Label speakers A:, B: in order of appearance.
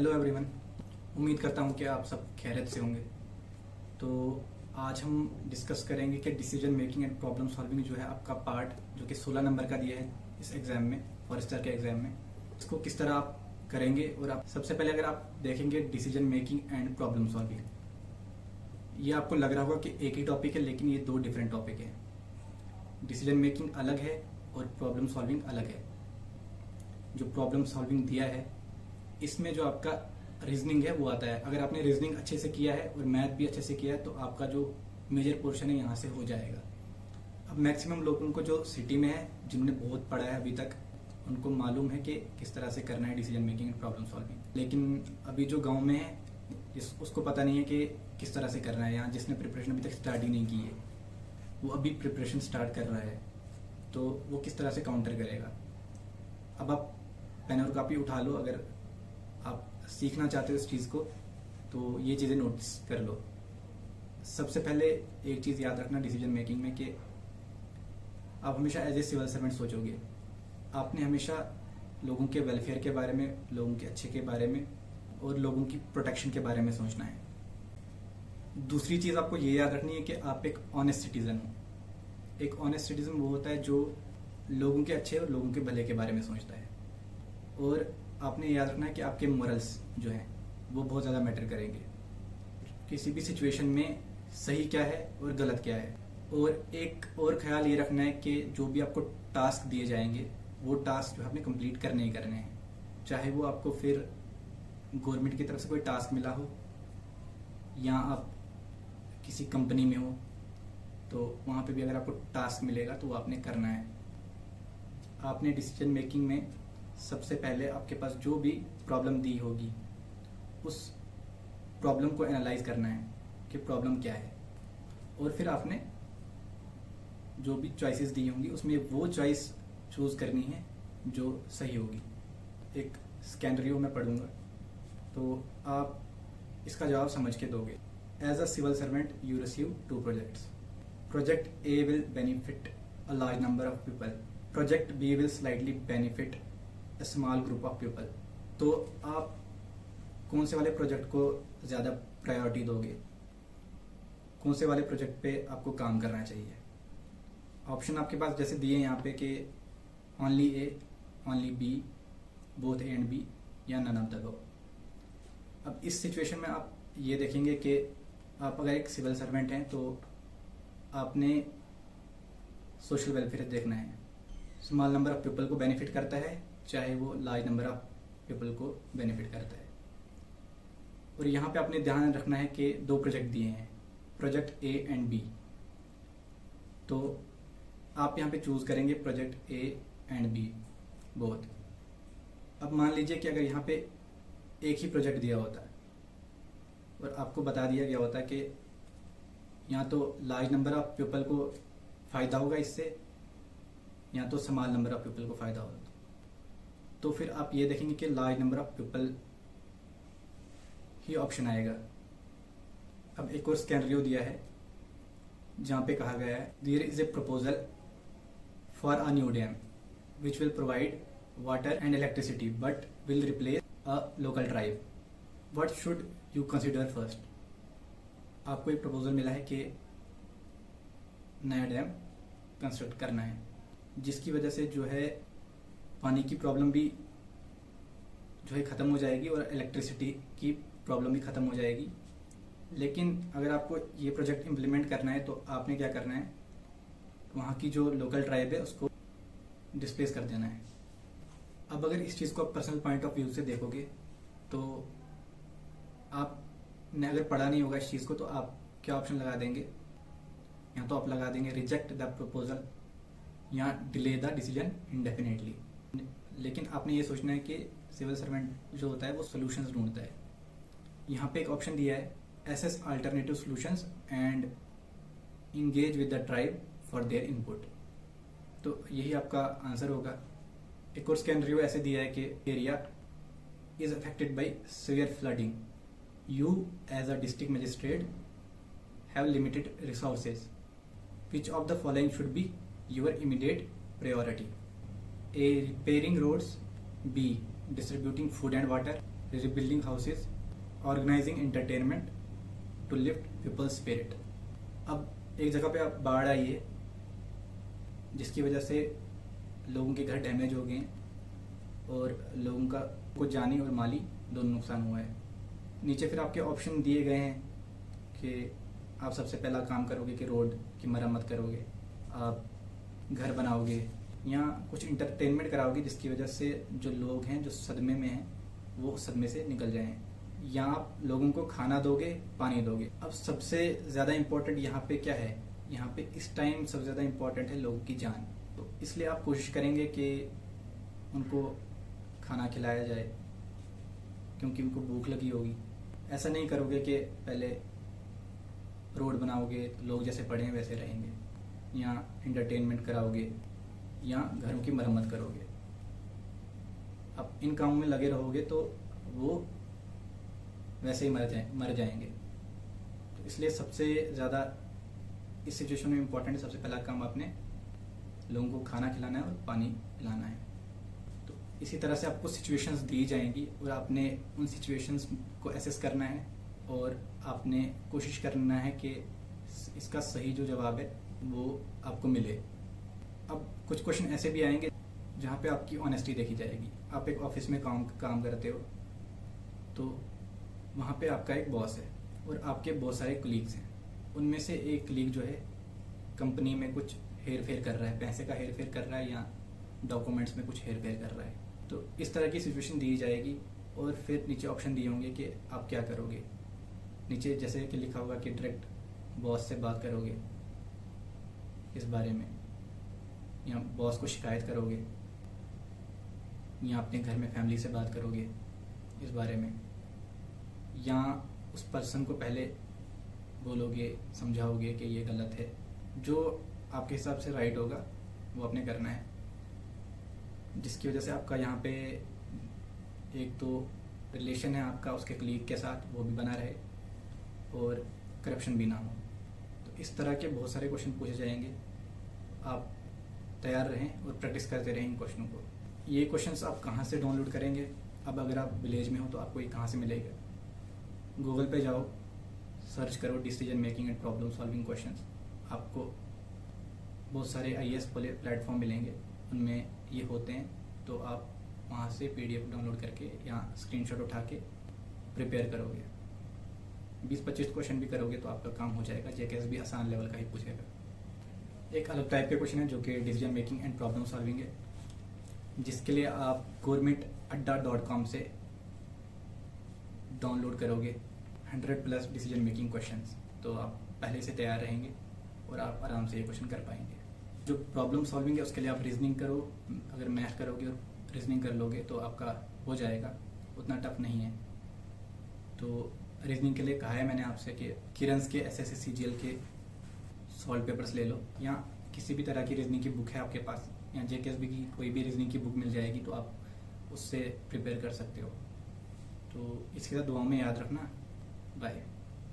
A: Hello everyone. उम्मीद करता हूँ कि आप सब खैरियत से होंगे। तो आज हम डिस्कस करेंगे कि decision making and problem solving जो है आपका पार्ट जो कि 16 नंबर का दिया है इस एग्ज़ाम में, फॉरेस्टर के एग्ज़ाम में, इसको किस तरह आप करेंगे। और आप सबसे पहले अगर आप देखेंगे decision making and problem solving, ये आपको लग रहा होगा कि एक ही टॉपिक है, लेकिन ये दो डिफरेंट टॉपिक है। डिसीजन मेकिंग अलग है और प्रॉब्लम सॉल्विंग अलग है। जो प्रॉब्लम सॉल्विंग दिया है इसमें जो आपका रीजनिंग है वो आता है। अगर आपने रीजनिंग अच्छे से किया है और मैथ भी अच्छे से किया है तो आपका जो मेजर पोर्शन है यहाँ से हो जाएगा। अब मैक्सिमम लोगों को जो सिटी में है, जिन्होंने बहुत पढ़ा है अभी तक, उनको मालूम है कि किस तरह से करना है decision making and problem solving. लेकिन अभी जो गाँव में है उसको पता नहीं है कि किस तरह से करना है। यहाँ जिसने प्रिपरेशन अभी तक स्टार्ट ही नहीं की है, वो अभी प्रिपरेशन स्टार्ट कर रहा है, तो वो किस तरह से काउंटर करेगा। अब आप पेन और कॉपी उठा लो, अगर आप सीखना चाहते हो इस चीज़ को तो ये चीज़ें नोटिस कर लो। सबसे पहले एक चीज़ याद रखना डिसीजन मेकिंग में कि आप हमेशा एज ए सिविल सर्वेंट सोचोगे। आपने हमेशा लोगों के वेलफेयर के बारे में, लोगों के अच्छे के बारे में और लोगों की प्रोटेक्शन के बारे में सोचना है। दूसरी चीज़ आपको ये याद रखनी है कि आप एक ऑनेस्ट सिटीज़न हो। एक ऑनेस्ट सिटीज़न वो होता है जो लोगों के अच्छे और लोगों के भले के बारे में सोचता है। और आपने याद रखना है कि आपके मोरल्स जो हैं वो बहुत ज़्यादा मैटर करेंगे। किसी भी सिचुएशन में सही क्या है और गलत क्या है। और एक और ख्याल ये रखना है कि जो भी आपको टास्क दिए जाएंगे वो टास्क जो है आपने कंप्लीट करने ही करने हैं। चाहे वो आपको फिर गवर्नमेंट की तरफ से कोई टास्क मिला हो या आप किसी कंपनी में हो, तो वहाँ पे भी अगर आपको टास्क मिलेगा तो वो आपने करना है। आपने डिसीजन मेकिंग में सबसे पहले आपके पास जो भी प्रॉब्लम दी होगी उस प्रॉब्लम को एनालाइज करना है कि प्रॉब्लम क्या है। और फिर आपने जो भी चॉइसेस दी होंगी उसमें वो चॉइस चूज करनी है जो सही होगी। एक स्कैनरियो में पढ़ूंगा तो आप इसका जवाब समझ के दोगे। As a civil servant you receive 2 projects. Project A will benefit a large number of people. Project B will slightly benefit a small group of people. तो आप कौन से वाले प्रोजेक्ट को ज़्यादा प्रायोरिटी दोगे, कौन से वाले प्रोजेक्ट पे आपको काम करना चाहिए। ऑप्शन आपके पास जैसे दिए हैं यहाँ पे कि only A, only B, both A and B या नन ऑफ द अबव। अब इस सिचुएशन में आप ये देखेंगे कि आप अगर एक सिविल सर्वेंट हैं तो आपने सोशल वेलफेयर देखना है। स्मॉल नंबर ऑफ पीपल को बेनिफिट करता है चाहे वो लार्ज नंबर ऑफ पीपल को बेनिफिट करता है। और यहाँ पे आपने ध्यान रखना है कि 2 प्रोजेक्ट दिए हैं, प्रोजेक्ट ए एंड बी। तो आप यहाँ पे चूज करेंगे project A and B both. अब मान लीजिए कि अगर यहाँ पे एक ही प्रोजेक्ट दिया होता है और आपको बता दिया गया होता है कि या तो लार्ज नंबर ऑफ पीपल को फायदा होगा इससे या तो स्मॉल नंबर ऑफ पीपल को फायदा होगा, तो फिर आप ये देखेंगे कि large number of people he option आएगा। अब एक और स्कैनरियो दिया है जहाँ पे कहा गया है there is a proposal for a new dam which will provide water and electricity but will replace a local tribe. What should you consider first. आपको एक प्रपोजल मिला है कि नया डैम कंस्ट्रक्ट करना है जिसकी वजह से जो है पानी की प्रॉब्लम भी जो है ख़त्म हो जाएगी और इलेक्ट्रिसिटी की प्रॉब्लम भी ख़त्म हो जाएगी। लेकिन अगर आपको ये प्रोजेक्ट इम्प्लीमेंट करना है तो आपने क्या करना है, वहाँ की जो लोकल ट्राइब है उसको डिस्प्लेस कर देना है। अब अगर इस चीज़ को आप पर्सनल पॉइंट ऑफ व्यू से देखोगे तो आपने अगर पढ़ा नहीं होगा इस चीज़ को तो आप क्या ऑप्शन लगा देंगे, या तो आप लगा देंगे रिजेक्ट द प्रपोजल या डिले द डिसीजन इंडेफिनेटली। लेकिन आपने ये सोचना है कि सिविल सर्वेंट जो होता है वो सोल्यूशंस ढूंढता है। यहाँ पे एक ऑप्शन दिया है assess alternative solutions and engage with the tribe for their input. तो यही आपका आंसर होगा। एक और स्कैनरियो ऐसे दिया है कि area is affected by severe flooding. You as a district magistrate have limited resources. Which of the following should be your immediate priority. A. Repairing roads. B. Distributing food and water. rebuilding houses, organizing entertainment to lift people's spirit. अब एक जगह पे आप बाढ़ आई है जिसकी वजह से लोगों के घर डैमेज हो गए हैं और लोगों का कुछ जानी और माली दोनों नुकसान हुआ है। नीचे फिर आपके ऑप्शन दिए गए हैं कि आप सबसे पहला काम करोगे कि रोड की मरम्मत करोगे, आप घर बनाओगे या कुछ इंटरटेनमेंट कराओगे जिसकी वजह से जो लोग हैं जो सदमे में हैं वो उस सदमे से निकल जाएं, या आप लोगों को खाना दोगे, पानी दोगे। अब सबसे ज़्यादा इम्पोर्टेंट यहाँ पे क्या है, यहाँ पे इस टाइम सबसे ज़्यादा इम्पोर्टेंट है लोगों की जान। तो इसलिए आप कोशिश करेंगे कि उनको खाना खिलाया जाए क्योंकि उनको भूख लगी होगी। ऐसा नहीं करोगे कि पहले रोड बनाओगे तो लोग जैसे पड़े हैं वैसे रहेंगे, या इंटरटेनमेंट कराओगे या घरों की मरम्मत करोगे। अब इन कामों में लगे रहोगे तो वो वैसे ही मर जाएंगे। तो इसलिए सबसे ज़्यादा इस सिचुएशन में इम्पोर्टेंट है, सबसे पहला काम आपने लोगों को खाना खिलाना है और पानी पिलाना है। तो इसी तरह से आपको सिचुएशंस दी जाएंगी और आपने उन सिचुएशंस को एसेस करना है और आपने कोशिश करना है कि इसका सही जो जवाब है वो आपको मिले। अब कुछ क्वेश्चन ऐसे भी आएंगे जहाँ पे आपकी ऑनेस्टी देखी जाएगी। आप एक ऑफिस में काम करते हो तो वहाँ पे आपका एक बॉस है और आपके बहुत सारे कलीग्स हैं। उनमें से एक कलीग जो है कंपनी में कुछ हेर फेर कर रहा है, पैसे का हेर फेर कर रहा है या डॉक्यूमेंट्स में कुछ हेर फेर कर रहा है। तो इस तरह की सिचुएशन दी जाएगी और फिर नीचे ऑप्शन दिए होंगे कि आप क्या करोगे। नीचे जैसे कि लिखा होगा कि डायरेक्ट बॉस से बात करोगे इस बारे में, या बॉस को शिकायत करोगे, या अपने घर में फैमिली से बात करोगे इस बारे में, या उस पर्सन को पहले बोलोगे, समझाओगे कि ये गलत है। जो आपके हिसाब से राइट होगा वो आपने करना है, जिसकी वजह से आपका यहाँ पे एक तो रिलेशन है आपका उसके कलीग के साथ वो भी बना रहे और करप्शन भी ना हो। तो इस तरह के बहुत सारे क्वेश्चन पूछे जाएंगे। आप तैयार रहें और प्रैक्टिस करते रहें इन क्वेश्चनों को। ये क्वेश्चंस आप कहाँ से डाउनलोड करेंगे? अब अगर आप विलेज में हो तो आपको ये कहाँ से मिलेगा? गूगल पे जाओ, सर्च करो decision making and problem solving questions. आपको बहुत सारे IAS प्लेटफॉर्म मिलेंगे, उनमें ये होते हैं। तो आप वहाँ से PDF डाउनलोड करके या स्क्रीनशॉट उठा के प्रिपेयर करोगे। 20-25 क्वेश्चन भी करोगे तो आपका काम हो जाएगा। JKS भी आसान लेवल का ही पूछेगा। एक अलग टाइप के क्वेश्चन है जो कि decision making and problem solving है, जिसके लिए आप governmentadda.com से डाउनलोड करोगे 100+ डिसीजन मेकिंग क्वेश्चंस। तो आप पहले से तैयार रहेंगे और आप आराम से ये क्वेश्चन कर पाएंगे। जो प्रॉब्लम सॉल्विंग है उसके लिए आप रीजनिंग करो। अगर मैथ करोगे और रीजनिंग कर लोगे तो आपका हो जाएगा, उतना टफ नहीं है। तो रीजनिंग के लिए कहा है मैंने आपसे कि किरन्स के SSC CGL के सॉल्व पेपर्स ले लो, या किसी भी तरह की रीजनिंग की बुक है आपके पास, या JKSB की कोई भी रीजनिंग की बुक मिल जाएगी तो आप उससे प्रिपेयर कर सकते हो। तो इसके साथ दुआओं में याद रखना। बाय।